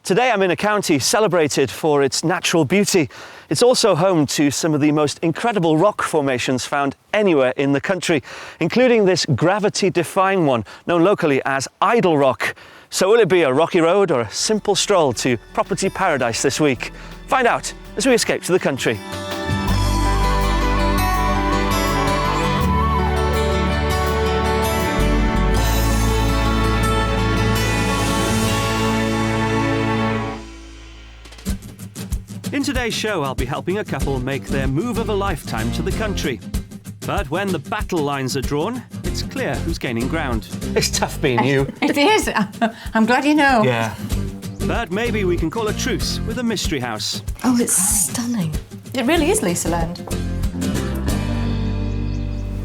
Today I'm in a county celebrated for its natural beauty. It's also home to some of the most incredible rock formations found anywhere in the country, including this gravity-defying one known locally as Idle Rock. So will it be a rocky road or a simple stroll to property paradise this week? Find out as we escape to the country. In today's show, I'll be helping a couple make their move of a lifetime to the country. But when the battle lines are drawn, it's clear who's gaining ground. It's tough being you. It is. I'm glad you know. Yeah. But maybe we can call a truce with a mystery house. Oh, it's stunning. It really is Lisa Land.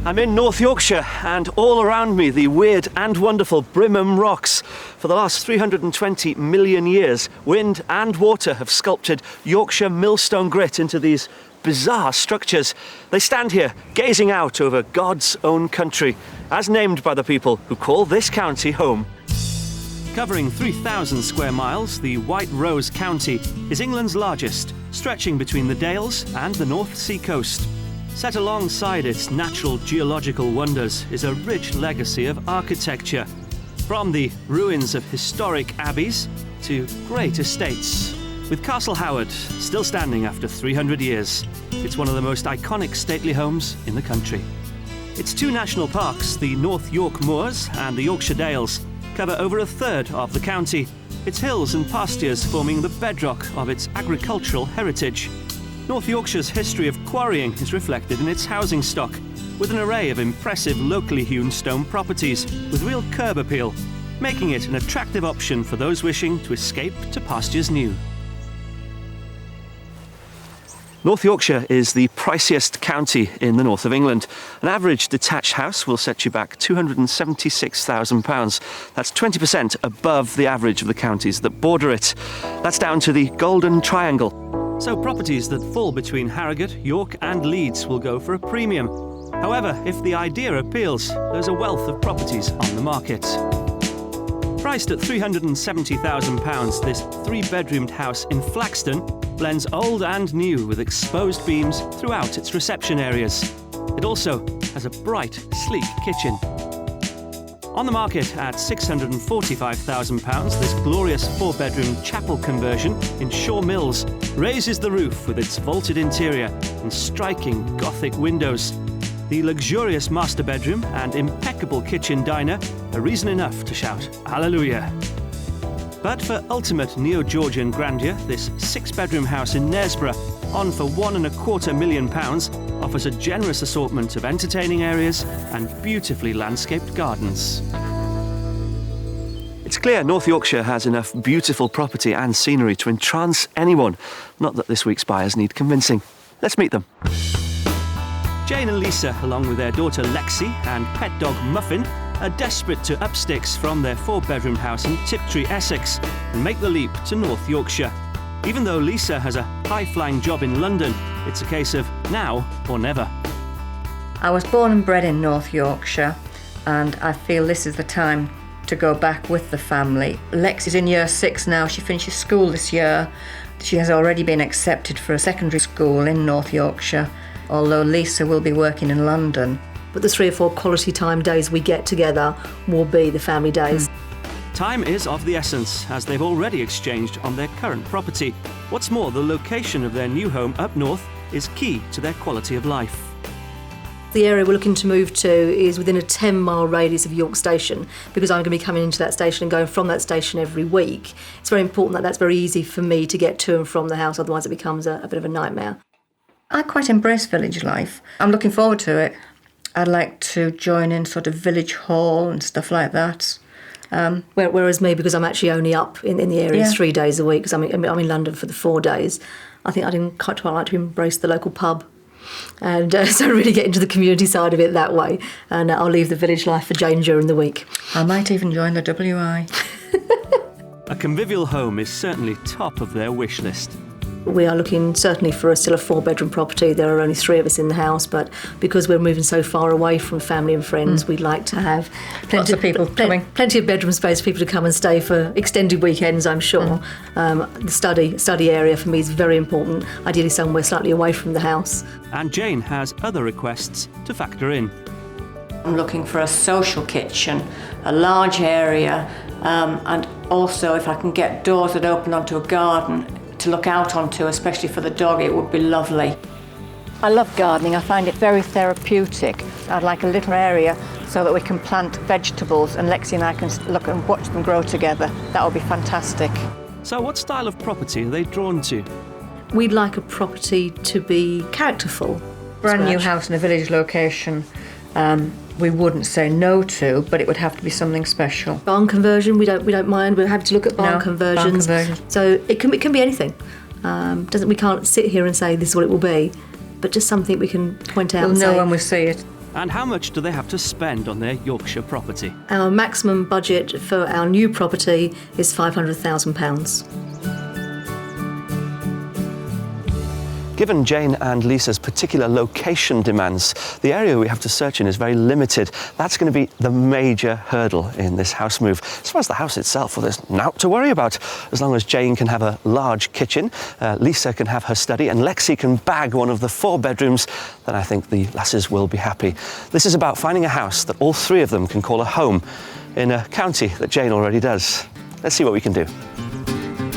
I'm in North Yorkshire, and all around me the weird and wonderful Brimham Rocks. For the last 320 million years, wind and water have sculpted Yorkshire millstone grit into these bizarre structures. They stand here, gazing out over God's own country, as named by the people who call this county home. Covering 3,000 square miles, the White Rose County is England's largest, stretching between the Dales and the North Sea coast. Set alongside its natural geological wonders is a rich legacy of architecture, from the ruins of historic abbeys to great estates. With Castle Howard still standing after 300 years, it's one of the most iconic stately homes in the country. Its two national parks, the North York Moors and the Yorkshire Dales, cover over a third of the county, its hills and pastures forming the bedrock of its agricultural heritage. North Yorkshire's history of quarrying is reflected in its housing stock, with an array of impressive locally hewn stone properties with real curb appeal, making it an attractive option for those wishing to escape to pastures new. North Yorkshire is the priciest county in the north of England. An average detached house will set you back £276,000. That's 20% above the average of the counties that border it. That's down to the Golden Triangle. So properties that fall between Harrogate, York and Leeds will go for a premium. However, if the idea appeals, there's a wealth of properties on the market. Priced at £370,000, this three-bedroomed house in Flaxton blends old and new with exposed beams throughout its reception areas. It also has a bright, sleek kitchen. On the market at £645,000, this glorious four-bedroom chapel conversion in Shaw Mills raises the roof with its vaulted interior and striking Gothic windows. The luxurious master bedroom and impeccable kitchen diner are reason enough to shout hallelujah. But for ultimate neo-Georgian grandeur, this six-bedroom house in Knaresborough, on for £1.25 million, offers a generous assortment of entertaining areas and beautifully landscaped gardens. It's clear North Yorkshire has enough beautiful property and scenery to entrance anyone. Not that this week's buyers need convincing. Let's meet them. Jane and Lisa, along with their daughter Lexi and pet dog Muffin, are desperate to up sticks from their four-bedroom house in Tiptree, Essex, and make the leap to North Yorkshire. Even though Lisa has a high-flying job in London, it's a case of now or never. I was born and bred in North Yorkshire, and I feel this is the time to go back with the family. Lex is in year 6 now. She finishes school this year. She has already been accepted for a secondary school in North Yorkshire, although Lisa will be working in London. But the 3 or 4 quality time days we get together will be the family days. Time is of the essence, as they've already exchanged on their current property. What's more, the location of their new home up north is key to their quality of life. The area we're looking to move to is within a 10-mile radius of York Station, because I'm going to be coming into that station and going from that station every week. It's very important that that's very easy for me to get to and from the house, otherwise it becomes a bit of a nightmare. I quite embrace village life. I'm looking forward to it. I'd like to join in sort of village hall and stuff like that. Whereas me, because I'm actually only up in the area 3 days a week, because I'm in London for the 4 days, I think I'd quite like to embrace the local pub and so really get into the community side of it that way. And I'll leave the village life for Jane during the week. I might even join the WI. A convivial home is certainly top of their wish list. We are looking certainly for still a 4-bedroom property. There are only 3 of us in the house, but because we're moving so far away from family and friends, we'd like to have Plenty of people coming. Plenty of bedroom space for people to come and stay for extended weekends, I'm sure. The study area for me is very important, ideally somewhere slightly away from the house. And Jane has other requests to factor in. I'm looking for a social kitchen, a large area, and also if I can get doors that open onto a garden to look out onto, especially for the dog, it would be lovely. I love gardening. I find it very therapeutic. I'd like a little area so that we can plant vegetables and Lexi and I can look and watch them grow together. That would be fantastic. So what style of property are they drawn to? We'd like a property to be characterful. Brand new house in a village location. We wouldn't say no to, but it would have to be something special. Barn conversion, we don't mind. We're happy to look at barn conversions. So it can be anything. We can't sit here and say this is what it will be, but just something we can point out. We'll and know say, when we see it. And how much do they have to spend on their Yorkshire property? Our maximum budget for our new property is £500,000. Given Jane and Lisa's particular location demands, the area we have to search in is very limited. That's going to be the major hurdle in this house move. As far as the house itself, well, there's naught to worry about. As long as Jane can have a large kitchen, Lisa can have her study, and Lexi can bag one of the 4 bedrooms, then I think the lasses will be happy. This is about finding a house that all 3 of them can call a home in a county that Jane already does. Let's see what we can do.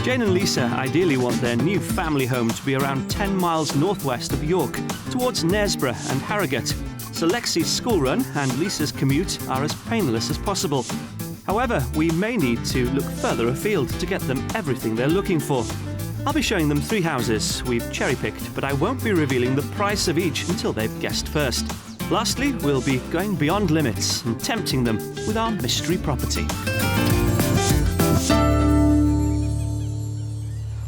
Jane and Lisa ideally want their new family home to be around 10 miles northwest of York, towards Knaresborough and Harrogate. So Lexi's school run and Lisa's commute are as painless as possible. However, we may need to look further afield to get them everything they're looking for. I'll be showing them 3 houses we've cherry-picked, but I won't be revealing the price of each until they've guessed first. Lastly, we'll be going beyond limits and tempting them with our mystery property.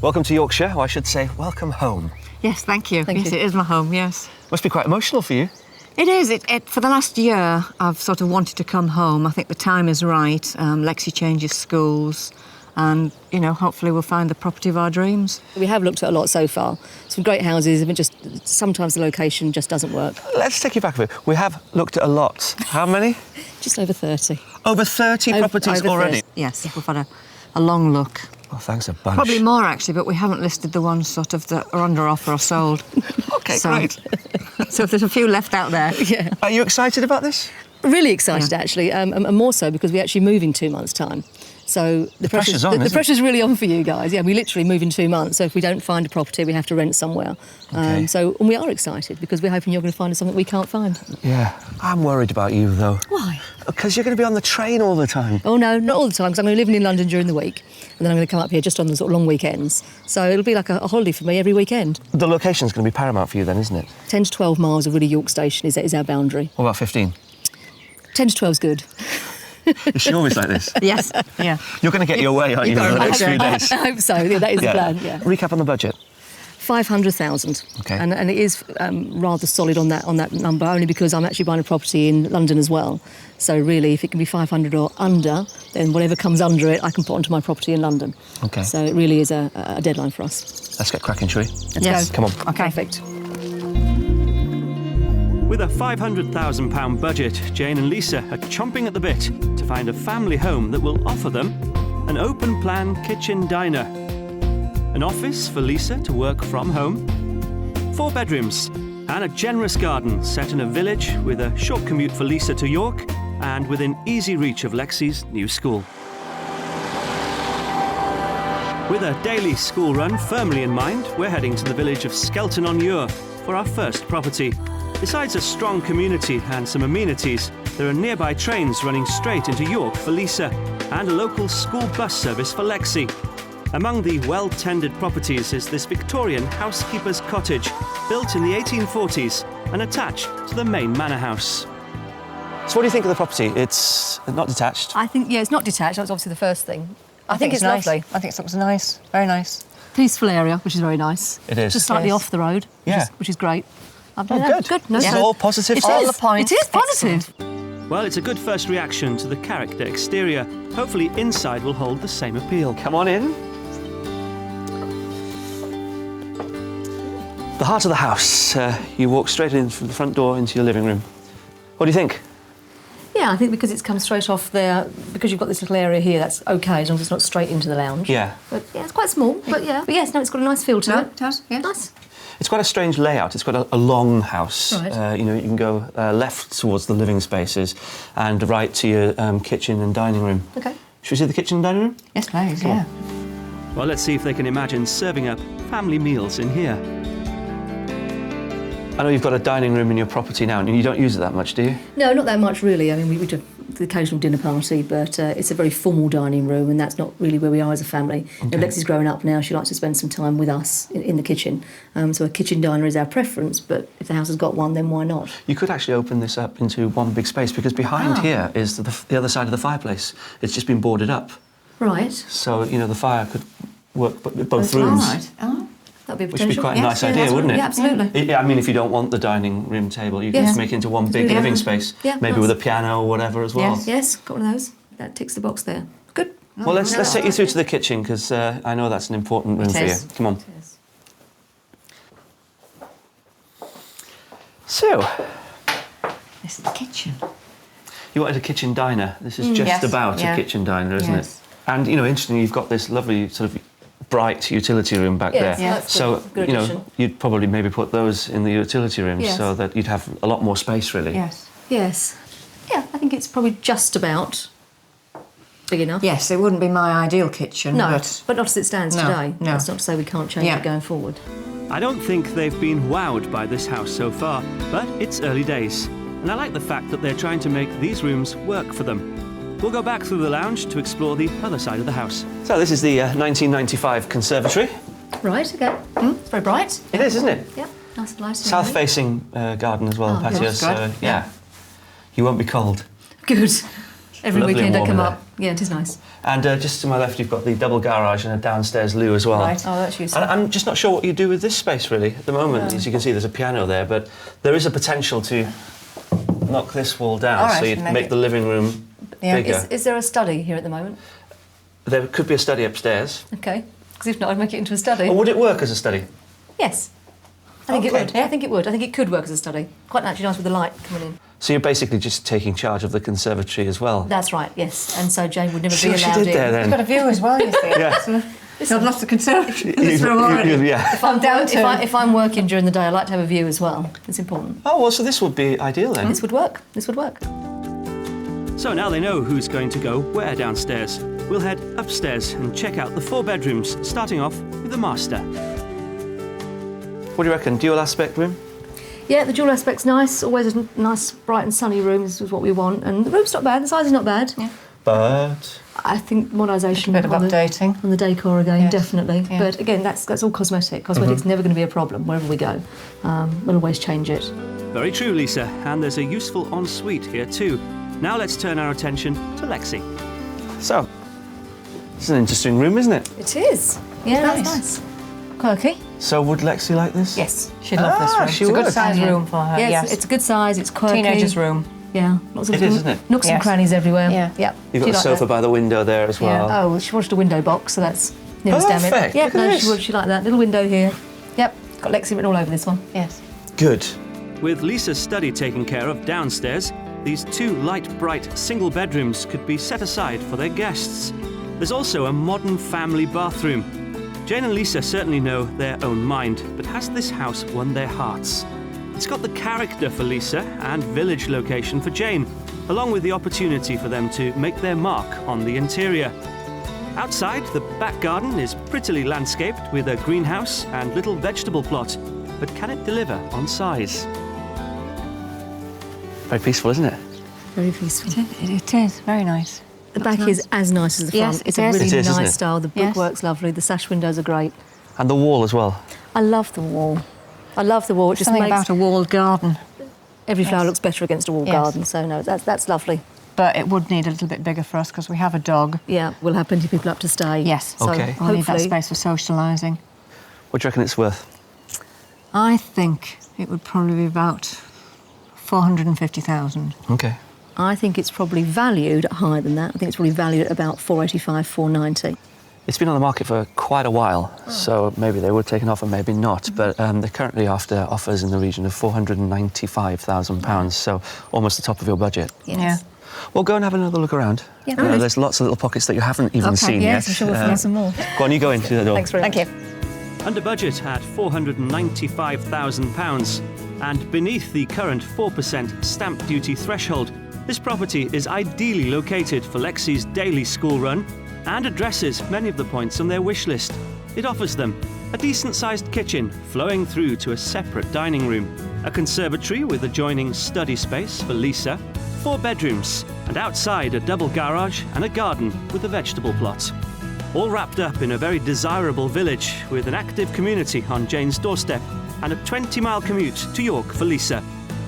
Welcome to Yorkshire, or I should say, welcome home. Yes, thank you. Thank yes, you. It is my home, yes. Must be quite emotional for you. It is. For the last year, I've sort of wanted to come home. I think the time is right. Lexi changes schools and, hopefully we'll find the property of our dreams. We have looked at a lot so far. Some great houses, but just sometimes the location just doesn't work. Let's take you back a bit. We have looked at a lot. How many? Just over 30. Over 30 properties over already? 30. Yes, we've had a long look. Oh, thanks a bunch. Probably more, actually, but we haven't listed the ones sort of that are under offer or sold. OK, great. So if there's a few left out there. Yeah. Are you excited about this? Really excited, actually, and more so because we actually move in 2 months' time. So the pressure's on, the isn't it? pressure's really on for you guys. Yeah, we literally move in 2 months. So if we don't find a property, we have to rent somewhere. Okay. And we are excited because we're hoping you're going to find us something we can't find. Yeah. I'm worried about you, though. Why? Because you're going to be on the train all the time. Oh, no, not all the time, because I'm going to be living in London during the week, and then I'm going to come up here just on the sort of long weekends. So it'll be like a holiday for me every weekend. The location's going to be paramount for you then, isn't it? 10 to 12 miles of really York Station is our boundary. What about 15? 10 to 12 is good. Is she always like this? Yes, yeah. You're going to get your way, aren't you, in the next few days? I hope so. Yeah, that is the plan, yeah. Recap on the budget. 500,000. Okay. And it is rather solid on that number, only because I'm actually buying a property in London as well. So really, if it can be 500 or under, then whatever comes under it, I can put onto my property in London. Okay. So it really is a deadline for us. Let's get cracking, shall we? Let's go. Come on. Okay. Perfect. With a £500,000 budget, Jane and Lisa are chomping at the bit to find a family home that will offer them an open-plan kitchen diner, an office for Lisa to work from home, 4 bedrooms, and a generous garden set in a village with a short commute for Lisa to York and within easy reach of Lexi's new school. With a daily school run firmly in mind, we're heading to the village of Skelton-on-Ure for our first property. Besides a strong community and some amenities, there are nearby trains running straight into York for Lisa and a local school bus service for Lexi. Among the well-tended properties is this Victorian housekeeper's cottage, built in the 1840s and attached to the main manor house. So what do you think of the property? It's not detached? I think, it's not detached. That was obviously the first thing. I think it's nice. lovely. I think it looks nice, very nice. Peaceful area, which is very nice. It is. Just slightly Yes. off the road, Yeah. which is great. Good. Good. No, This is so- all positive It stuff. All the points. It is positive. Well, it's a good first reaction to the character exterior. Hopefully inside will hold the same appeal. Come on in. The heart of the house. You walk straight in from the front door into your living room. What do you think? Yeah, I think because it's come straight off there, because you've got this little area here, that's okay as long as it's not straight into the lounge. Yeah. But yeah, it's quite small. But yeah, but yes, no, it's got a nice feel to it. It does, yeah. Nice. It's quite a strange layout. It's quite a long house. Right. You can go left towards the living spaces and right to your kitchen and dining room. Okay. Should we see the kitchen and dining room? Yes, please, yeah. Well, let's see if they can imagine serving up family meals in here. I know you've got a dining room in your property now, and you don't use it that much, do you? No, not that much really. I mean, we do the occasional dinner party, but it's a very formal dining room, and that's not really where we are as a family. Okay. Lexi's growing up now. She likes to spend some time with us in the kitchen. So a kitchen diner is our preference, but if the house has got one, then why not? You could actually open this up into one big space, because behind here is the other side of the fireplace. It's just been boarded up. Right. So, the fire could work both rooms. Right. Oh. That'd be a Which would be potential. quite a nice idea, wouldn't it? Yeah, absolutely. Yeah, I mean, if you don't want the dining room table, you can just make it into one big Yeah. living space, Yeah, maybe nice. with a piano or whatever as well. Yes, got one of those. That ticks the box there. Good. Well, let's take you through to the kitchen, because I know that's an important room for you. is. Come on. So, This is the kitchen. you wanted a kitchen diner. This is just Yes, about yeah. a kitchen diner, isn't Yes. it? And, interestingly, you've got this lovely sort of bright utility room back Yes, there. yeah. That's So, good addition. you'd probably maybe put those in the utility rooms Yes. so that you'd have a lot more space, really. Yes. Yes. Yeah, I think it's probably just about big enough. Yes, it wouldn't be my ideal kitchen, No, but... but not as it stands No, today. no. That's not to say we can't change Yeah. it going forward. I don't think they've been wowed by this house so far, but it's early days. And I like the fact that they're trying to make these rooms work for them. We'll go back through the lounge to explore the other side of the house. So this is the 1995 conservatory. Right, okay. It's very bright. It is, isn't it? Yeah, nice and light. South-facing garden as well, Oh, patio, good. so yeah. You won't be cold. Good. Every Lovely weekend I warm come in up. Yeah, it is nice. And just to my left, you've got the double garage and a downstairs loo as well. Right. Oh, that's useful. And I'm just not sure what you do with this space, really, at the moment. As you can see, there's a piano there, but there is a potential to knock this wall down, All right, so you'd make make it- the living room bigger. Is there a study here at the moment? There could be a study upstairs. Okay. Because if not, I'd make it into a study. Or would it work as a study? Yes. I think Okay. it would. Yeah, I think it would. I think it could work as a study. Quite naturally nice with the light coming in. So you're basically just taking charge of the conservatory as well? That's right, yes. And so Jane would never See be what she allowed did in. there, then? You've got a view as well, you see. Yeah. So, I've lost the conservatory. Yeah. If I'm down to- if I'm working during the day, I like to have a view as well. It's important. Oh, well, so this would be ideal then. This would work. This would work. So now they know who's going to go where downstairs. We'll head upstairs and check out the 4 bedrooms, starting off with the master. What do you reckon? Dual aspect room? Yeah, the dual aspect's nice. Always a nice, bright and sunny room is what we want. And the room's not bad. The size is not bad. Yeah. But I think modernisation A bit of on updating. on the decor again, Yes. definitely. Yeah. But again, that's all cosmetic. Cosmetic's never going to be a problem wherever we go. We'll always change it. very true, Lisa. And there's a useful ensuite here too. Now let's turn our attention to Lexi. So, it's an interesting room, isn't it? It is. Yeah, Nice. that's nice. Quirky. So would Lexi like this? Yes. She'd love this room. she It's a good would. size Yeah. room for her, Yeah, yes. it's a good size. It's quirky. Teenager's room. Yeah, lots of It little is, isn't it? nooks and Yes. crannies everywhere. Yeah. Yep. You've got She a liked sofa that. by the window there as well. Yeah. Oh, she wanted a window box, so that's nearest damn it. Perfect. Yeah, Look at no, this. she would. She liked that little window here. Yep, got Lexi written all over this one. Yes. Good. With Lisa's study taken care of downstairs, these 2 light, bright single bedrooms could be set aside for their guests. There's also a modern family bathroom. Jane and Lisa certainly know their own mind, but has this house won their hearts? It's got the character for Lisa and village location for Jane, along with the opportunity for them to make their mark on the interior. Outside, the back garden is prettily landscaped with a greenhouse and little vegetable plot, but can it deliver on size? Very peaceful, isn't it? Very peaceful. It is. Very nice. The back is as nice as the Yes, front. It's it a is. really It is, isn't nice it? style. The Yes. brickwork's lovely. The sash windows are great. And the wall as well. I love the wall. I love the wall. It just Something makes about a walled garden. every flower Yes. looks better against a walled Yes. garden. So no, that's lovely. But it would need a little bit bigger for us because we have a dog. Yeah, we'll have plenty of people up to stay. Yes. So Okay. We'll need that hopefully, space for socialising. What do you reckon it's worth? I think it would probably be about 450,000. Okay. I think it's probably valued at higher than that. I think it's probably valued at about 485, 490. It's been on the market for quite a while, so maybe they would take an offer, maybe not. But they're currently after offers in the region of £495,000, so almost the top of your budget. Yeah. Well, go and have another look around. Yeah. There's lots of little pockets that you haven't even seen yes, yet. I'm sure we'll find some more. Go on, you go into the door. Thanks very much. Thank you. Under budget at £495,000 and beneath the current 4% stamp duty threshold, this property is ideally located for Lexi's daily school run and addresses many of the points on their wish list. It offers them a decent-sized kitchen flowing through to a separate dining room, a conservatory with adjoining study space for Lisa, 4 bedrooms, and outside a double garage and a garden with a vegetable plot. All wrapped up in a very desirable village with an active community on Jane's doorstep and a 20-mile commute to York for Lisa.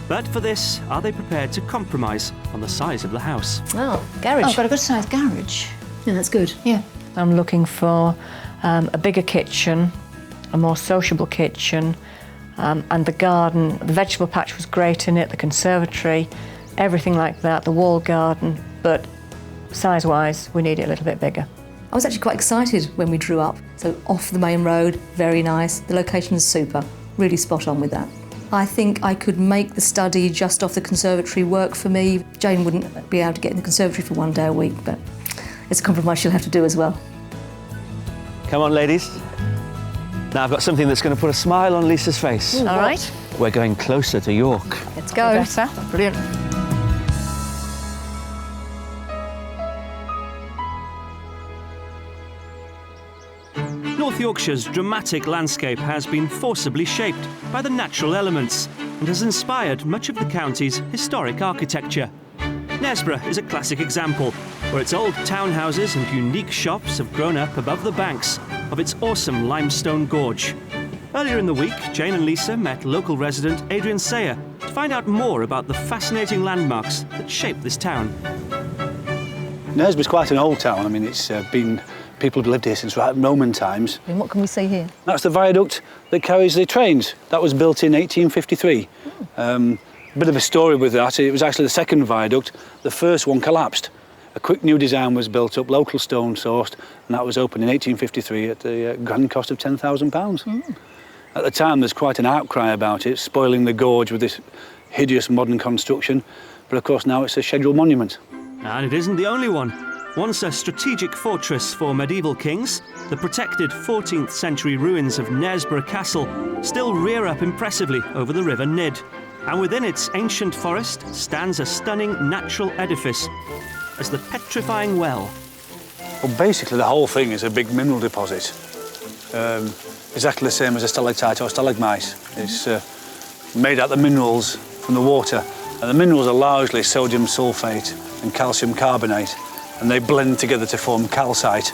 But for this, are they prepared to compromise on the size of the house? Oh, garage. Oh, I've got a good sized garage. Yeah, that's good. Yeah. I'm looking for a bigger kitchen, a more sociable kitchen, and the garden. The vegetable patch was great in it, the conservatory, everything like that, the wall garden, but size-wise, we need it a little bit bigger. I was actually quite excited when we drew up. So off the main road, very nice. The location is super, really spot on with that. I think I could make the study just off the conservatory work for me. Jane wouldn't be able to get in the conservatory for 1 day a week, but it's a compromise she'll have to do as well. Come on, ladies. Now I've got something that's going to put a smile on Lisa's face. All right, We're going closer to York. let's go. Better. Brilliant. North Yorkshire's dramatic landscape has been forcibly shaped by the natural elements and has inspired much of the county's historic architecture. Knaresborough is a classic example, where its old townhouses and unique shops have grown up above the banks of its awesome limestone gorge. Earlier in the week, Jane and Lisa met local resident Adrian Sayer to find out more about the fascinating landmarks that shape this town. Knaresborough's quite an old town. I mean, it's been... People have lived here since Roman times. And what can we see here? That's the viaduct that carries the trains. That was built in 1853. A bit of a story with that. It was actually the second viaduct. The first one collapsed. A quick new design was built up, local stone sourced, and that was opened in 1853 at the grand cost of £10,000. At the time, there's quite an outcry about it, spoiling the gorge with this hideous modern construction. But of course, now it's a scheduled monument. And it isn't the only one. Once a strategic fortress for medieval kings, the protected 14th century ruins of Knaresborough Castle still rear up impressively over the River Nid. And within its ancient forest stands a stunning natural edifice as the Petrifying Well. Well, basically, the whole thing is a big mineral deposit. Exactly the same as a stalactite or stalagmite. It's made out of the minerals from the water. And the minerals are largely sodium sulfate and calcium carbonate, and they blend together to form calcite.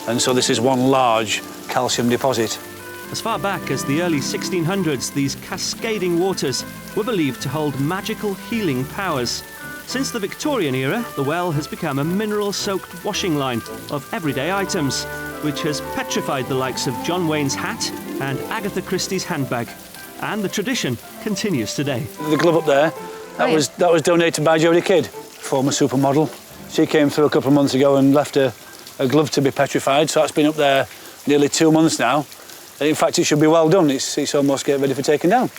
And so this is one large calcium deposit. As far back as the early 1600s, these cascading waters were believed to hold magical healing powers. Since the Victorian era, the well has become a mineral-soaked washing line of everyday items, which has petrified the likes of John Wayne's hat and Agatha Christie's handbag. And the tradition continues today. The glove up there, that was donated by Jodie Kidd, former supermodel. She came through a couple of months ago and left a glove to be petrified, so that's been up there nearly 2 months now. In fact, it should be well done. It's almost getting ready for taking down.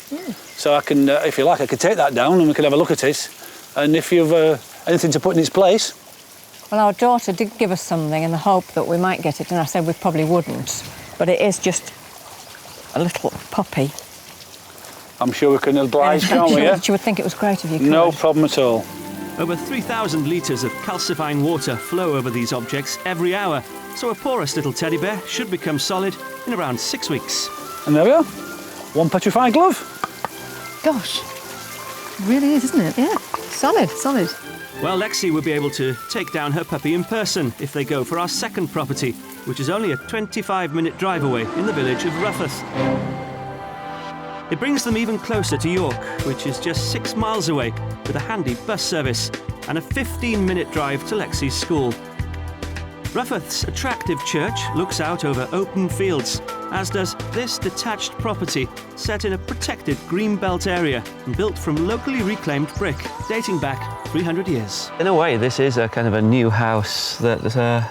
So I can, if you like, I could take that down and we can have a look at it. And if you've anything to put in its place. Well, our daughter did give us something in the hope that we might get it, and I said we probably wouldn't. But it is just a little puppy. I'm sure we can oblige, can't we? Yeah? She would think it was great if you could. No problem at all. Over 3,000 litres of calcifying water flow over these objects every hour, so a porous little teddy bear should become solid in around 6 weeks. And there we are. One petrified glove. Gosh, it really is, isn't it? Yeah, solid, solid. Well, Lexi will be able to take down her puppy in person if they go for our second property, which is only a 25-minute drive away in the village of Ruffeth. It brings them even closer to York, which is just 6 miles away, with a handy bus service and a 15-minute drive to Lexi's school. Ruffeth's attractive church looks out over open fields as does this detached property set in a protected greenbelt area and built from locally reclaimed brick dating back 300 years. In a way, this is a kind of a new house that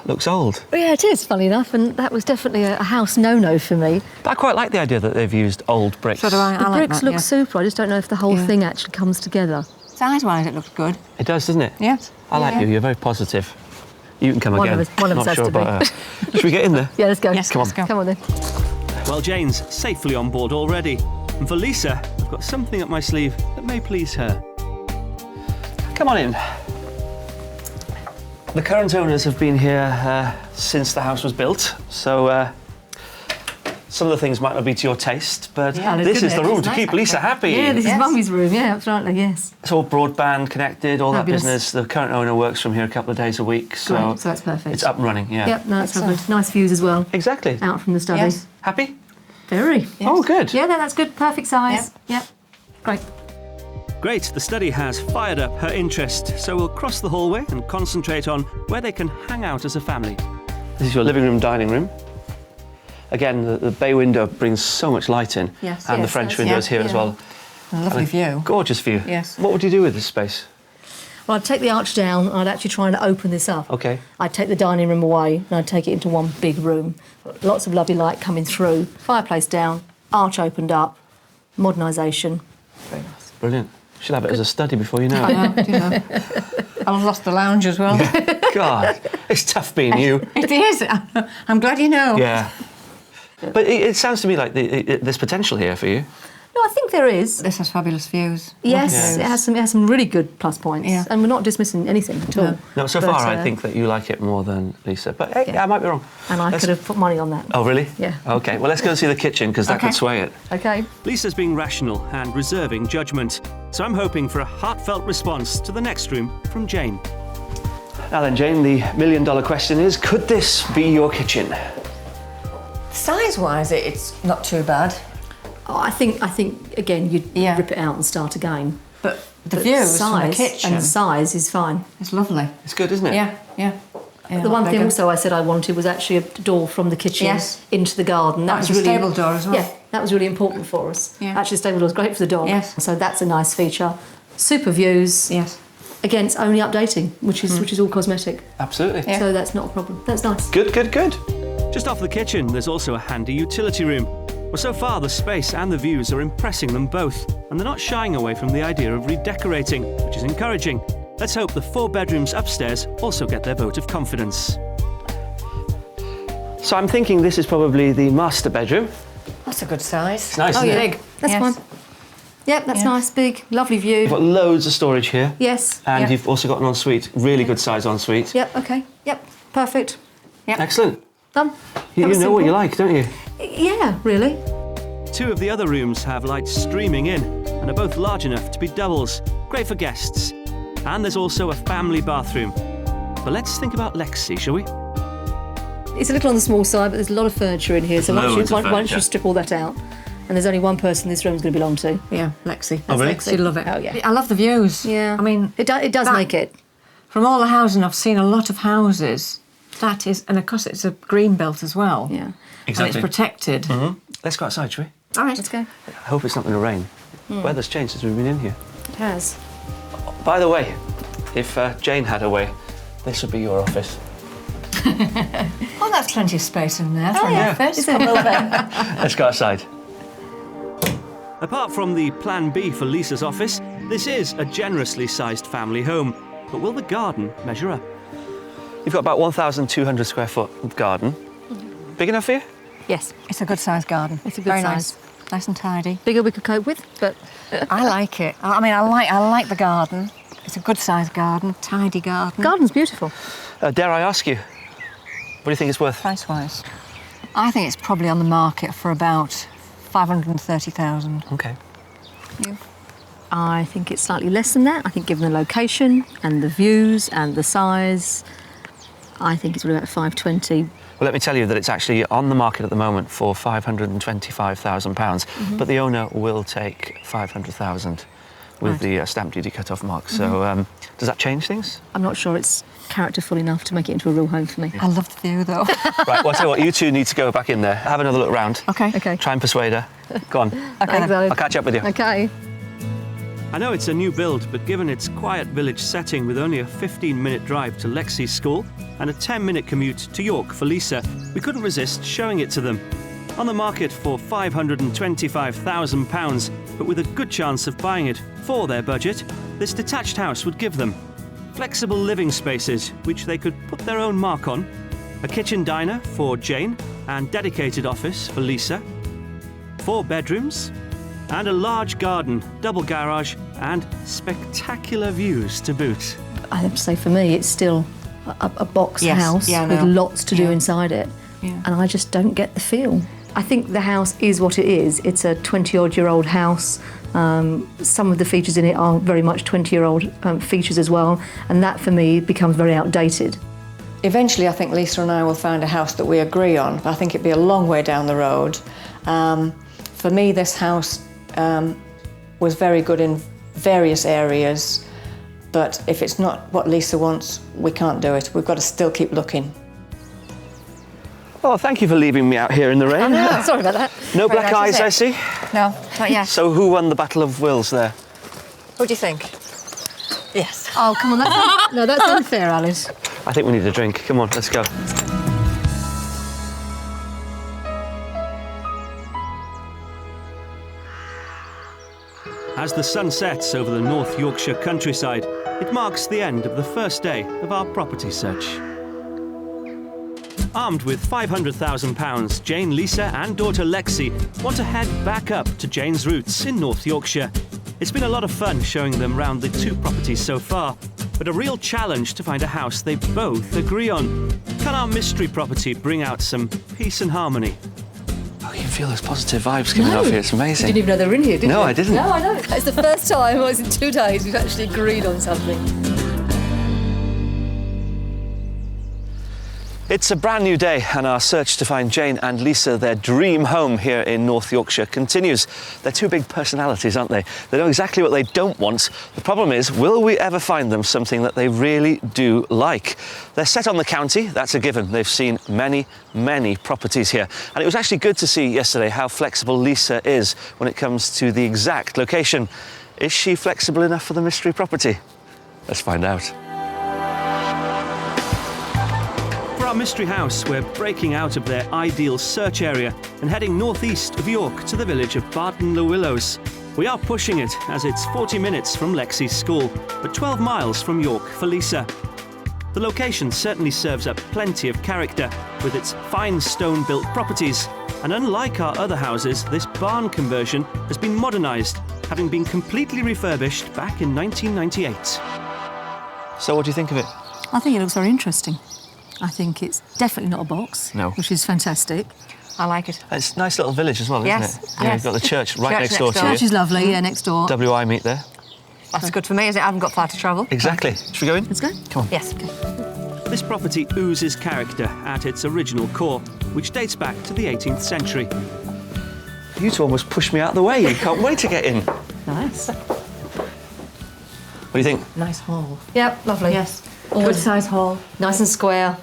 looks old. Well, yeah, it is, funny enough, and that was definitely a house no-no for me. I quite like the idea that they've used old bricks. So do I. The I like bricks that, look yeah. super, I just don't know if the whole thing actually comes together. Size-wise, it looks good. It does, doesn't it? Yes. I like you. You're very positive. You can come again. One of us Not has sure to be. about her. Should we get in there? Yeah, let's go. Yes, Come on. let's go. Come on then. Well, Jane's safely on board already. And for Lisa, I've got something up my sleeve that may please her. Come on in. The current owners have been here since the house was built, so some of the things might not be to your taste, but this is the room to keep Lisa happy. Yeah, this is Mummy's room, yeah, absolutely, yes. It's all broadband connected, all Fabulous. that business. The current owner works from here a couple of days a week, so, Great, so that's perfect. it's up and running, yeah. Yep, no, that's lovely. Nice views as well, Exactly. out from the study. Yes. Happy? Very. Oh, good. Yeah, that's good, perfect size. Yep. Great. Great, the study has fired up her interest, so we'll cross the hallway and concentrate on where they can hang out as a family. This is your living room, dining room. Again, the bay window brings so much light in, Yes, and the yes, French that's- windows yeah, here as yeah. well. A lovely And a view. Gorgeous view. Yes. What would you do with this space? Well, I'd take the arch down and I'd actually try and open this up. Okay. I'd take the dining room away and I'd take it into one big room. Lots of lovely light coming through. Fireplace down, arch opened up, modernisation. Very nice. Brilliant. Should have it as a study before you know I it. know, do you know. I've lost the lounge as well. God, it's tough being you. It is. I'm glad you know. Yeah. But it sounds to me like there's potential here for you. No, I think there is. This has fabulous views. Yes, Yeah. it has some really good plus points. Yeah. And we're not dismissing anything at all. No, so But, far I think that you like it more than Lisa. But hey, Yeah. I might be wrong. And I Let's- could have put money on that. Oh, really? Yeah. Okay, well, let's go and see the kitchen, because that Okay. could sway it. Okay. Lisa's being rational and reserving judgment, so I'm hoping for a heartfelt response to the next room from Jane. Now then, Jane, the million-dollar question is, could this be your kitchen? Size-wise, it's not too bad. Oh, I think again you'd Yeah. rip it out and start again. But the But views from the size kitchen, and size is fine. it's lovely. It's good, isn't it? Yeah, yeah. The one thing also I said I wanted was actually a door from the kitchen Yes. into the garden. That Oh, was it's a really stable door as well. Yeah, that was really important for us. Yeah. Actually, the stable door is great for the dog. Yes. So that's a nice feature. Super views. Yes. Again, it's only updating, which is all cosmetic. Absolutely. Yeah. So that's not a problem. That's nice. Good, good, good. Just off the kitchen, there's also a handy utility room. Well, so far, the space and the views are impressing them both, and they're not shying away from the idea of redecorating, which is encouraging. Let's hope the 4 bedrooms upstairs also get their vote of confidence. So I'm thinking this is probably the master bedroom. That's a good size. It's nice, isn't it? Big. That's Yes. fine. Yep, that's Yes. nice, big, lovely view. You've got loads of storage here. Yes. And Yep. you've also got an ensuite, really good size ensuite. Yep, okay. Yep, perfect. Excellent. Done. You That was know what simple. you like, don't you? Yeah, really. 2 of the other rooms have light streaming in and are both large enough to be doubles. Great for guests. And there's also a family bathroom. But let's think about Lexi, shall we? It's a little on the small side, but there's a lot of furniture in here. So Loads of once furniture. you strip all that out, and there's only one person this room's going to belong to. Yeah, Lexi. Oh, really? Lexi, love it. Oh, yeah. I love the views. Yeah. I mean, it does that- make it. from all the housing, I've seen a lot of houses. That is, and of course, it's a green belt as well. Yeah. And it's protected. Let's go outside, shall we? All right. Let's go. I hope it's not going to rain. Weather's changed since we've been in here. It has. By the way, if Jane had her way, this would be your office. Oh, that's plenty of space in there for an yeah. office. Let's go outside. Apart from the plan B for Lisa's office, this is a generously sized family home. But will the garden measure up? You've got about 1,200 square foot garden. Big enough for you? Yes. It's a good sized garden. It's a good Very size. Nice and tidy. Bigger we could cope with, but I like it. I mean, I like the garden. It's a good sized garden, tidy garden. garden's beautiful. Dare I ask you, what do you think it's worth? Price wise, I think it's probably on the market for about 530,000. Okay. I think it's slightly less than that. I think given the location and the views and the size, I think it's about 520. Well, let me tell you that it's actually on the market at the moment for £525,000, but the owner will take 500,000. with the stamp duty cut-off mark. So does that change things? I'm not sure it's characterful enough to make it into a real home for me. I love the view, though. Right, well, I'll tell you what, you two need to go back in there, have another look round. Okay. Okay. Try and persuade her. Go on. Thanks, Alan. I'll catch up with you. Okay. I know it's a new build, but given its quiet village setting with only a 15-minute drive to Lexi's school and a 10-minute commute to York for Lisa, we couldn't resist showing it to them. On the market for £525,000, but with a good chance of buying it for their budget, this detached house would give them flexible living spaces, which they could put their own mark on, a kitchen diner for Jane and dedicated office for Lisa, 4 bedrooms, and a large garden, double garage, and spectacular views to boot. I have to say, for me, it's still a box Yes, house yeah, I with know. lots to do Yeah. inside it. Yeah. And I just don't get the feel. I think the house is what it is. It's a 20-odd-year-old house. Some of the features in it are very much 20-year-old features as well, and that, for me, becomes very outdated. Eventually, I think Lisa and I will find a house that we agree on, but I think it'd be a long way down the road. For me, this house was very good in various areas, but if it's not what Lisa wants, we can't do it. We've got to still keep looking. Oh, thank you for leaving me out here in the rain. Sorry about that. No Very black nice, eyes, isn't I see. No, not yet. So who won the Battle of Wills there? What do you think? Yes. Oh, come on, that's unfair, Alice. I think we need a drink. Come on, let's go. As the sun sets over the North Yorkshire countryside, it marks the end of the first day of our property search. Armed with £500,000, Jane, Lisa and daughter Lexi want to head back up to Jane's roots in North Yorkshire. It's been a lot of fun showing them round the 2 properties so far, but a real challenge to find a house they both agree on. Can our mystery property bring out some peace and harmony? Oh, you can feel those positive vibes coming off here. It's amazing. You didn't even know they were in here, did you? No, I didn't. No, I know. It's the first time, well, it's in 2 days, we've actually agreed on something. It's a brand new day and our search to find Jane and Lisa their dream home here in North Yorkshire continues. They're 2 big personalities, aren't they? They know exactly what they don't want. The problem is, will we ever find them something that they really do like? They're set on the county, that's a given. They've seen many, many properties here. And it was actually good to see yesterday how flexible Lisa is when it comes to the exact location. Is she flexible enough for the mystery property? Let's find out. For our mystery house, we're breaking out of their ideal search area and heading northeast of York to the village of Barton-le-Willows. We are pushing it as it's 40 minutes from Lexi's school, but 12 miles from York for Lisa. The location certainly serves up plenty of character with its fine stone-built properties, and unlike our other houses, this barn conversion has been modernised, having been completely refurbished back in 1998. So what do you think of it? I think it looks very interesting. I think it's definitely not a box, No. which is fantastic. I like it. It's a nice little village as well, isn't Yes, it? Yeah, yes. you've got the church right Church next next door to door. you. Church is lovely, yeah, next door. WI meet there. That's good for me, is it? I haven't got far to travel. Exactly. Should we go in? Let's go. Come on. Yes. This property oozes character at its original core, which dates back to the 18th century. You two almost pushed me out of the way. You can't wait to get in. What Nice. do you think? Nice hall. Yep, lovely. Yes. Always Good size hall. nice and square.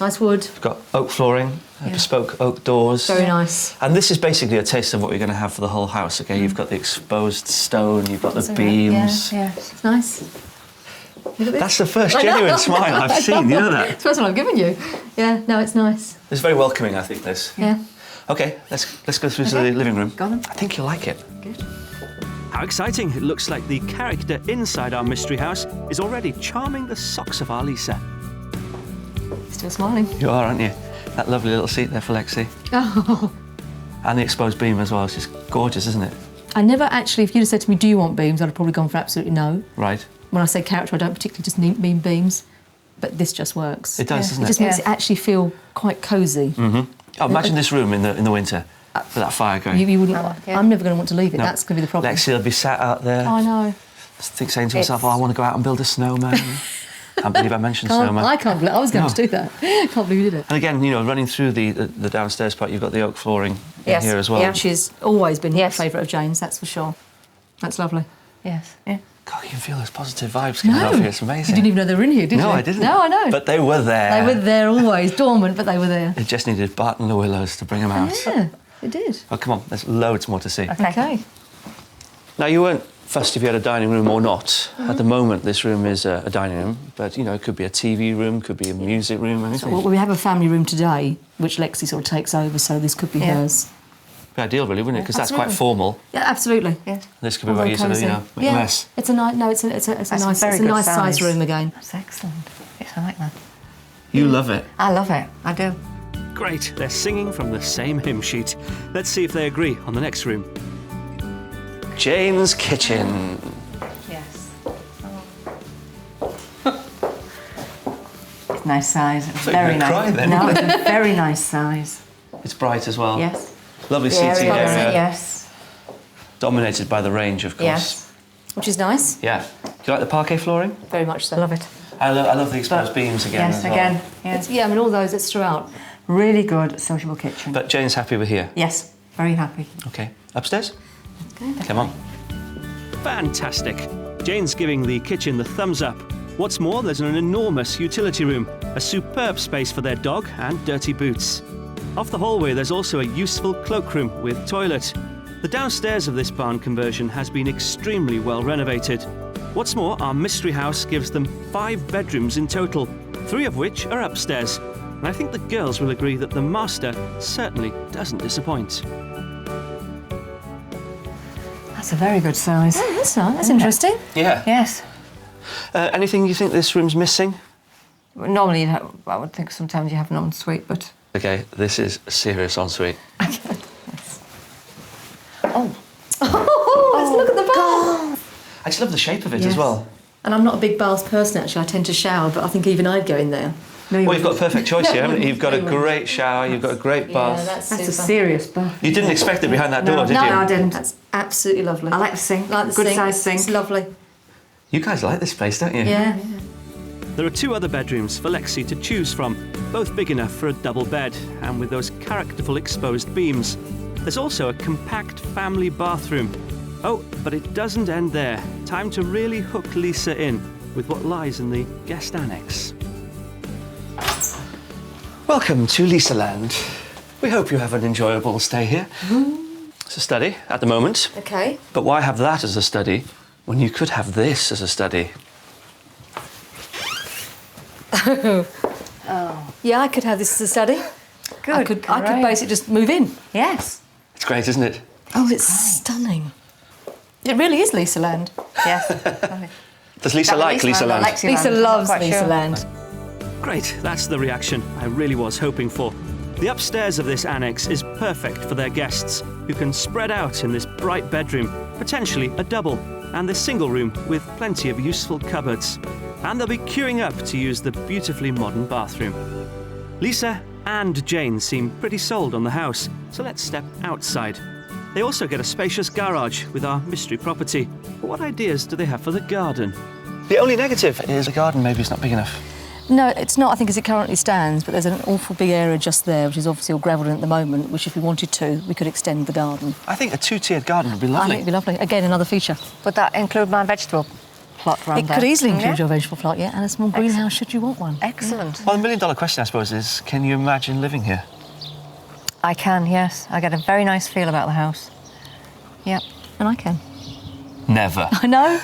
Nice wood. We've got oak flooring, bespoke oak doors. Very nice. And this is basically a taste of what you're going to have for the whole house, okay? You've got the exposed stone, you've got the beams. Yeah. It's nice. Look at this. That's the first genuine smile I've seen, you know that? It's the first one I've given you. Yeah, no, it's nice. It's very welcoming, I think, this. Yeah. Okay, let's go through to the living room. Go on then. I think you'll like it. Good. How exciting. It looks like the character inside our mystery house is already charming the socks of our Lisa. Still smiling. You are, aren't you? That lovely little seat there for Lexi. Oh. And the exposed beam as well. It's just gorgeous, isn't it? I never actually, if you'd have said to me, do you want beams, I'd have probably gone for absolutely no. Right. When I say character, I don't particularly just mean beams, but this just works. It does, doesn't It it? just makes it actually feel quite cosy. Oh, imagine this room in the winter with that fire going. You wouldn't. yeah. I'm never going to want to leave it. No. That's going to be the problem. Lexi will be sat out there, I know. saying to herself, oh, I want to go out and build a snowman. Can't believe I mentioned snowman. I can't believe I was going No. to do that. Can't believe you did it. And again, you know, running through the downstairs part, you've got the oak flooring Yes, in here as well. yeah. Which has always been Yes. a favourite of Jane's, that's for sure. That's lovely. Yes. Yeah. God, you can feel those positive vibes coming off here. It's amazing. You didn't even know they were in here, did you? No, I didn't. No, I know. But they were there. They were there always, dormant, but they were there. It just needed Bart and the Willows to bring them out. Yeah, it did. Oh, come on, there's loads more to see. Okay. Now, you weren't fussed if you had a dining room or not. At the moment, this room is a dining room, but, you know, it could be a TV room, could be a music room, anything. Well, we have a family room today, which Lexi sort of takes over, so this could be hers. Be ideal, really, wouldn't it? Because that's quite Absolutely. formal. Yeah, absolutely. Yes. This could be where you sort of, you know, make a mess. It's a nice, it's a nice size room again. That's excellent. Yes, I like that. You love it. I love it. I do. Great, they're singing from the same hymn sheet. Let's see if they agree on the next room. Jane's kitchen. Yes. It's nice size. It's thought you were very gonna cry nice. then. No, it's a very nice size. It's bright as well. Yes. Lovely seating area. Yes. Dominated by the range, of course. Yes. Which is nice. Yeah. Do you like the parquet flooring? Very much so. Love it. I love the exposed beams again. Yes, as well. again. Yes. Yeah, I mean, all those, it's throughout. Really good sociable kitchen. But Jane's happy we're here. Yes, very happy. Okay. Upstairs? Come on. Fantastic. Jane's giving the kitchen the thumbs up. What's more, there's an enormous utility room, a superb space for their dog and dirty boots. Off the hallway, there's also a useful cloakroom with toilet. The downstairs of this barn conversion has been extremely well renovated. What's more, our mystery house gives them 5 bedrooms in total, 3 of which are upstairs. And I think the girls will agree that the master certainly doesn't disappoint. That's a very good size. Oh, that's nice. That's interesting. Yeah. Yes. Anything you think this room's missing? Normally, I would think sometimes you have an ensuite, but... Okay, this is a serious ensuite. Oh, let's look at the bath. I just love the shape of it as Yes. well. And I'm not a big bath person, actually. I tend to shower, but I think even I'd go in there. No, you Well, you've got a perfect choice here, haven't you? You've got a No, great shower, you've got a great bath. that's That's a super. serious bath. You didn't expect it behind that door, did you? No, I didn't. That's absolutely lovely. I like the sink. Like the good sink. size sink. It's lovely. You guys like this place, don't you? Yeah. There are 2 other bedrooms for Lexi to choose from, both big enough for a double bed and with those characterful exposed beams. There's also a compact family bathroom. Oh, but it doesn't end there. Time to really hook Lisa in with what lies in the guest annex. Welcome to Lisa Land. We hope you have an enjoyable stay here. It's a study at the moment, Okay. but why have that as a study when you could have this as a study? Yeah, I could have this as a study. Good. I could great. basically just move in. Yes. It's great, isn't it? Oh, it's stunning. It really is Lisa Land. Yes. Does Lisa like Lisa Land? Lisa loves Lisa Land. Great, that's the reaction I really was hoping for. The upstairs of this annex is perfect for their guests, who can spread out in this bright bedroom, potentially a double, and this single room with plenty of useful cupboards. And they'll be queuing up to use the beautifully modern bathroom. Lisa and Jane seem pretty sold on the house, so let's step outside. They also get a spacious garage with our mystery property. But what ideas do they have for the garden? The only negative is the garden maybe is not big enough. No, it's not, I think, as it currently stands, but there's an awful big area just there, which is obviously all gravelled in at the moment, which if we wanted to, we could extend the garden. I think a 2-tiered garden would be I lovely. think it'd be lovely. Again, another feature. Would that include my vegetable plot round It there? could easily include Yeah. your vegetable plot, yeah, and a small greenhouse should you want one. Excellent. Well, the million-dollar question, I suppose, is can you imagine living here? I can, yes. I get a very nice feel about the house. Yep. And I can. Never. I know.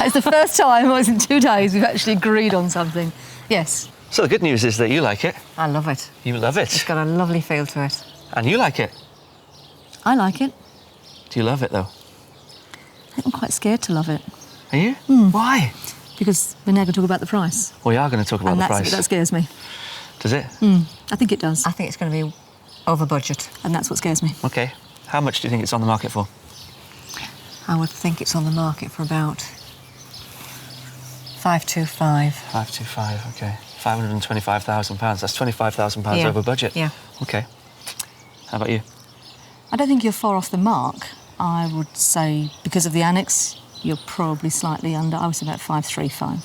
It's the first time, it was in 2 days, we've actually agreed on something. Yes. So the good news is that you like it. I love it. You love It's it. got a lovely feel to it. And you like it. I like it. Do you love it, though? I think I'm quite scared to love it, Are you? Why? because we're now going to talk about the price. We are going to talk about And the that's price. that scares me. Does it? I think it does. I think it's going to be over budget. And that's what scares me. OK. How much do you think it's on the market for? I would think it's on the market for about 525. 525, OK. £525,000. That's £25,000 Yeah. over budget. Yeah. OK. How about you? I don't think you're far off the mark. I would say, because of the annex, you're probably slightly under. I would say about 535.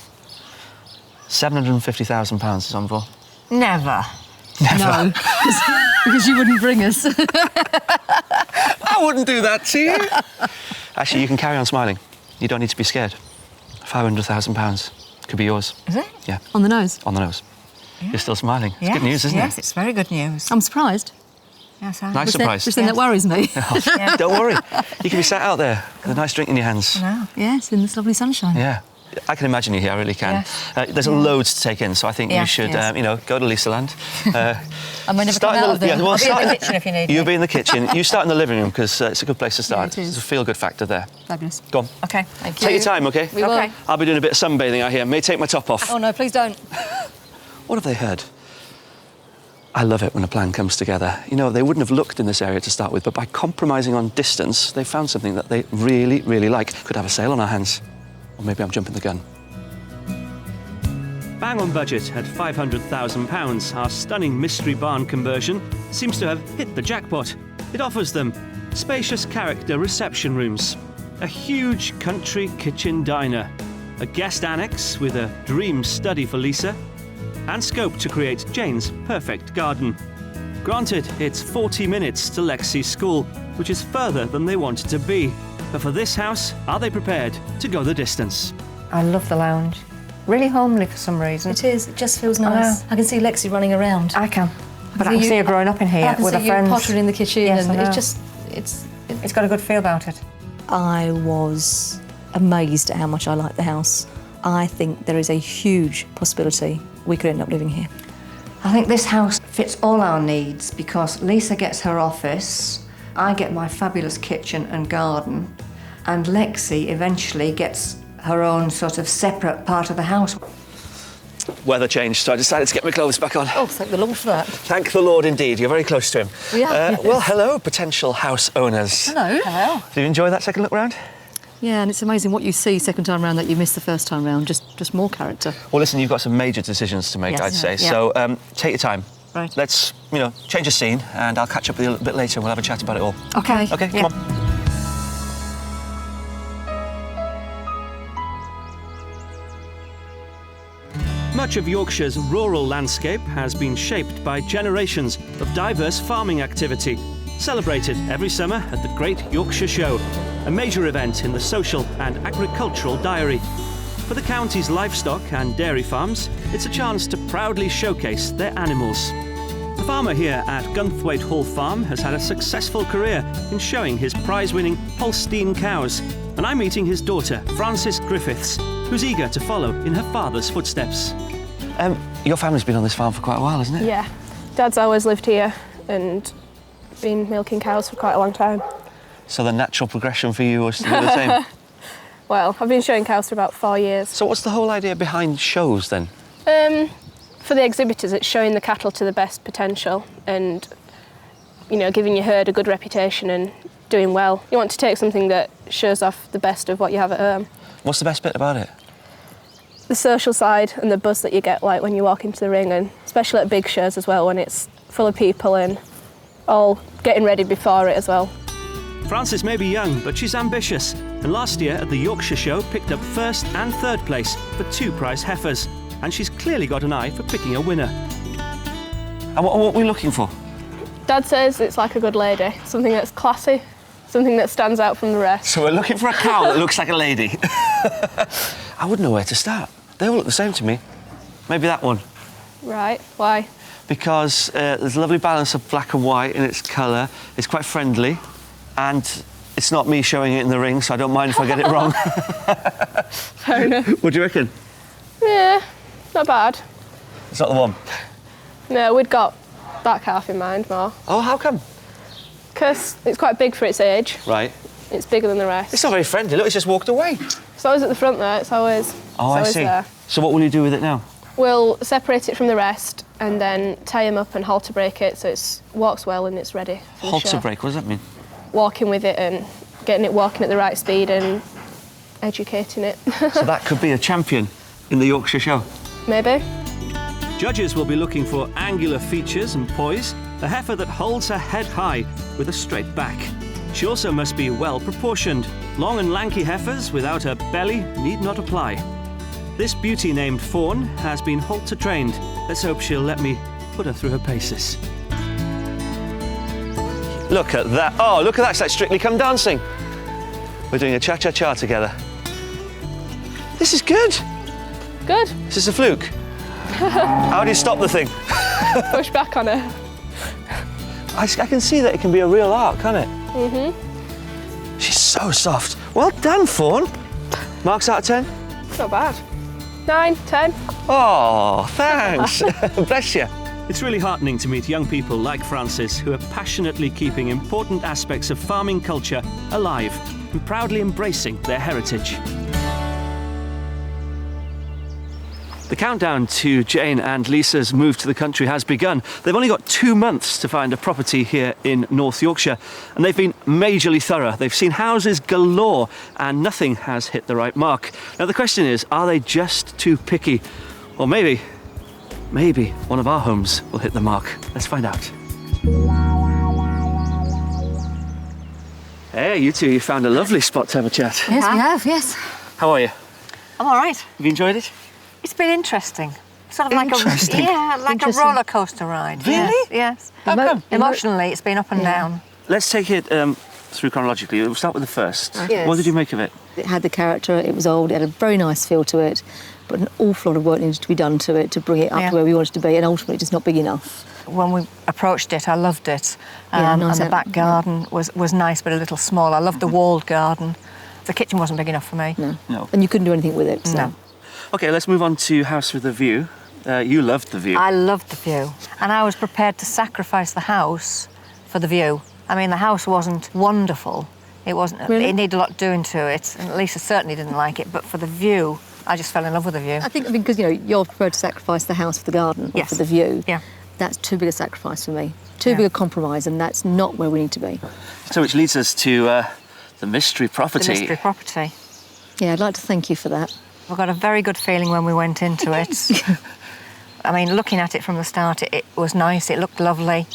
£750,000 is on for. Never. No, because you wouldn't bring us. I wouldn't do that to you. Actually, you can carry on smiling. You don't need to be scared. £500,000 could be yours. Is it? Yeah, On the nose. on the nose. Yeah. You're still smiling. It's good news, isn't Yes, it? it's very good news. I'm surprised. Yes, Nice surprise. Which thing that worries me. Yeah. Don't worry. You can be sat out there with a nice drink in your hands. No. Yes, in this lovely sunshine. Yeah. I can imagine you here, I really can. Yes. There's loads to take in, so I think Yeah, you should, yes. go to Lisaland. I might never Start come in out of there. yeah, well, I'll be start in the kitchen if you need You'll me. be in the kitchen. You start in the living room, because it's a good place to start. it is. There's a feel-good factor there. Fabulous. Go on. Okay, thank you. Take your time, OK? We will. Okay. I'll be doing a bit of sunbathing out here. May take my top off. Oh no, please don't. What have they heard? I love it when a plan comes together. You know, they wouldn't have looked in this area to start with, but by compromising on distance, they found something that they really, really like. Could have a sale on our hands. Or maybe I'm jumping the gun. Bang on budget at £500,000, our stunning mystery barn conversion seems to have hit the jackpot. It offers them spacious character reception rooms, a huge country kitchen diner, a guest annex with a dream study for Lisa, and scope to create Jane's perfect garden. Granted, it's 40 minutes to Lexi's school, which is further than they wanted to be. But for this house, are they prepared to go the distance? I love the lounge. Really homely for some reason. It is. It just feels nice. I can see Lexi running around. I can. But I see can you- see her growing up in here I can with see her you friends. pottering in the kitchen, Yes, and I it's know. just, It's got a good feel about it. I was amazed at how much I like the house. I think there is a huge possibility we could end up living here. I think this house fits all our needs because Lisa gets her office, I get my fabulous kitchen and garden, and Lexi eventually gets her own sort of separate part of the house. Weather changed, so I decided to get my clothes back on. Oh, thank the Lord for that. Thank the Lord indeed. You're very close to him. We are, yes. Well, hello, potential house owners. Hello. Hello. Did you enjoy that second look round? Yeah, and it's amazing what you see second time round that you missed the first time round. Just more character. Well, listen, you've got some major decisions to make, Yes. I'd say. Yeah. So take your time. Right. Let's, change the scene, and I'll catch up with you a little bit later and we'll have a chat about it all. Okay. OK, Yeah. come on. Much of Yorkshire's rural landscape has been shaped by generations of diverse farming activity, celebrated every summer at the Great Yorkshire Show, a major event in the social and agricultural diary. For the county's livestock and dairy farms, it's a chance to proudly showcase their animals. The farmer here at Gunthwaite Hall Farm has had a successful career in showing his prize-winning Holstein cows, and I'm meeting his daughter, Frances Griffiths, who's eager to follow in her father's footsteps. Your family's been on this farm for quite a while, hasn't it? Yeah, Dad's always lived here and been milking cows for quite a long time. So the natural progression for you was to do the same. Well, I've been showing cows for about 4 years. So what's the whole idea behind shows then? For the exhibitors, it's showing the cattle to the best potential and, giving your herd a good reputation and doing well. You want to take something that shows off the best of what you have at home. What's the best bit about it? The social side and the buzz that you get like when you walk into the ring, and especially at big shows as well when it's full of people and all getting ready before it as well. Frances may be young, but she's ambitious, and last year at the Yorkshire Show picked up first and third place for 2 prize heifers, and she's clearly got an eye for picking a winner. And what are we looking for? Dad says it's like a good lady, something that's classy, something that stands out from the rest. So we're looking for a cow that looks like a lady. I wouldn't know where to start. They all look the same to me. Maybe that one. Right, why? Because there's a lovely balance of black and white in its colour. It's quite friendly, and it's not me showing it in the ring, so I don't mind if I get it wrong. Fair enough. What do you reckon? Yeah, not bad. It's not the one. No, we'd got that calf in mind more. Oh, how come? Because it's quite big for its age. Right. It's bigger than the rest. It's not very friendly. Look, it's just walked away. It's always at the front there, it's always, Oh, I see. there. So what will you do with it now? We'll separate it from the rest and then tie him up and halter break it so it walks well and it's ready for the Halter show. break, what does that mean? Walking with it and getting it walking at the right speed and educating it. So that could be a champion in the Yorkshire Show. Maybe. Judges will be looking for angular features and poise, a heifer that holds her head high with a straight back. She also must be well proportioned. Long and lanky heifers without a belly need not apply. This beauty named Fawn has been halter trained. Let's hope she'll let me put her through her paces. Look at that. Oh, look at that. It's like Strictly Come Dancing. We're doing a cha-cha-cha together. This is good. Good. Is this a fluke? How do you stop the thing? Push back on her. I can see that it can be a real art, can't it? Mm-hmm. She's so soft. Well done, Fawn. Marks out of 10? Not bad. 9, 10. Oh, thanks. Bless you. It's really heartening to meet young people like Francis who are passionately keeping important aspects of farming culture alive and proudly embracing their heritage. The countdown to Jane and Lisa's move to the country has begun. They've only got 2 months to find a property here in North Yorkshire, and they've been majorly thorough. They've seen houses galore, and nothing has hit the right mark. Now the question is, are they just too picky? Or maybe one of our homes will hit the mark. Let's find out. Hey, you two, you found a lovely spot to have a chat. Yes, we have, yes. How are you? I'm all right. Have you enjoyed it? It's been interesting. Sort of like Interesting? like a roller coaster ride. Really? Yes. How come? Emotionally, it's been up and down. Let's take it through chronologically. We'll start with the first. Yes. What did you make of it? It had the character, it was old, it had a very nice feel to it, but an awful lot of work needed to be done to it to bring it up to where we wanted to be, and ultimately just not big enough. When we approached it, I loved it. Yeah, nice and the out- back garden was nice, but a little small. I loved the walled garden. The kitchen wasn't big enough for me. No. And you couldn't do anything with it. So. No. Okay, let's move on to House with a View. You loved the view. I loved the view, and I was prepared to sacrifice the house for the view. I mean, the house wasn't wonderful. It wasn't. Really? It needed a lot doing to it, and Lisa certainly didn't like it. But for the view, I just fell in love with the view. I think because you're prepared to sacrifice the house for the garden or Yes. for the view. Yeah. That's too big a sacrifice for me. Too big a compromise, and that's not where we need to be. So which leads us to the mystery The property. mystery property. Yeah, I'd like to thank you for that. We got a very good feeling when we went into it. I mean, looking at it from the start, it was nice. It looked lovely,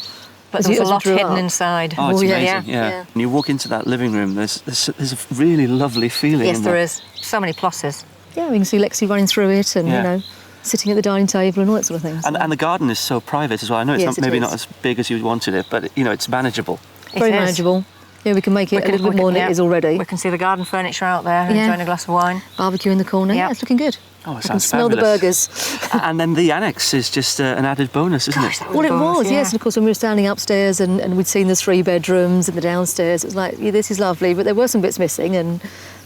but As there you- was a as you lot drew hidden up. inside. Oh, it's Oh, yeah. amazing, Yeah. Yeah. And you walk into that living room, there's a really lovely feeling Yes, in there is. So many pluses. Yeah, we can see Lexi running through it and, Yeah. sitting at the dining table and all that sort of thing. So. And the garden is so private as well. I know it's Yes, not, it maybe is. not as big as you wanted it, but it's manageable. Very It is. manageable. Yeah, we can make it a little bit more than it is already. We can see the garden furniture out there, Yeah. enjoying a glass of wine. Barbecue in the corner. Yeah. Yeah, it's looking good. Oh, it I can sounds smell the fabulous. burgers. And then the annex is just an added bonus, isn't it? Well, it was, yeah. yes. And of course, when we were standing upstairs and we'd seen the 3 bedrooms and the downstairs, it was like, yeah, this is lovely, but there were some bits missing. And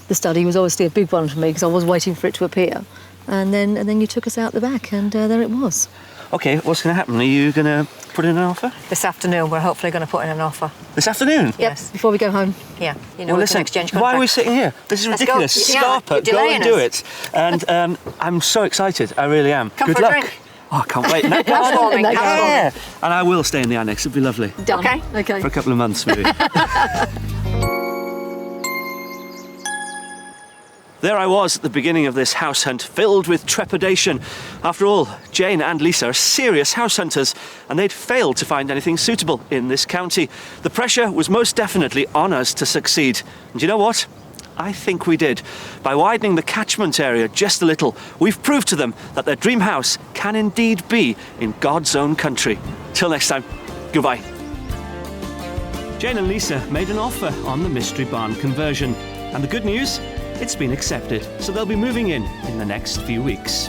the study was obviously a big one for me because I was waiting for it to appear. And then you took us out the back, and there it was. Okay, what's going to happen? Are you going to put in an offer? This afternoon, we're hopefully going to put in an offer. This afternoon? Yes. Before we go home. Yeah. You know, Well, we can listen, exchange why are we contracts. sitting here? This is Let's go. ridiculous. Yeah, Scarper, you're go and delaying do us. it. And I'm so excited. I really am. Come Good for a luck. drink. Oh, I can't wait. No, Housewarming, And that- housewarming. yeah. And I will stay in the annex. It'd be lovely. Done. Okay. Okay. For a couple of months, maybe. There I was at the beginning of this house hunt, filled with trepidation. After all, Jane and Lisa are serious house hunters, and they'd failed to find anything suitable in this county. The pressure was most definitely on us to succeed. And you know what? I think we did. By widening the catchment area just a little, we've proved to them that their dream house can indeed be in God's own country. Till next time, goodbye. Jane and Lisa made an offer on the Mystery Barn conversion. And the good news? It's been accepted, so they'll be moving in the next few weeks.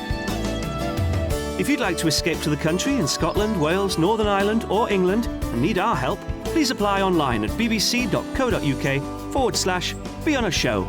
If you'd like to escape to the country in Scotland, Wales, Northern Ireland or England and need our help, please apply online at bbc.co.uk/be on a show.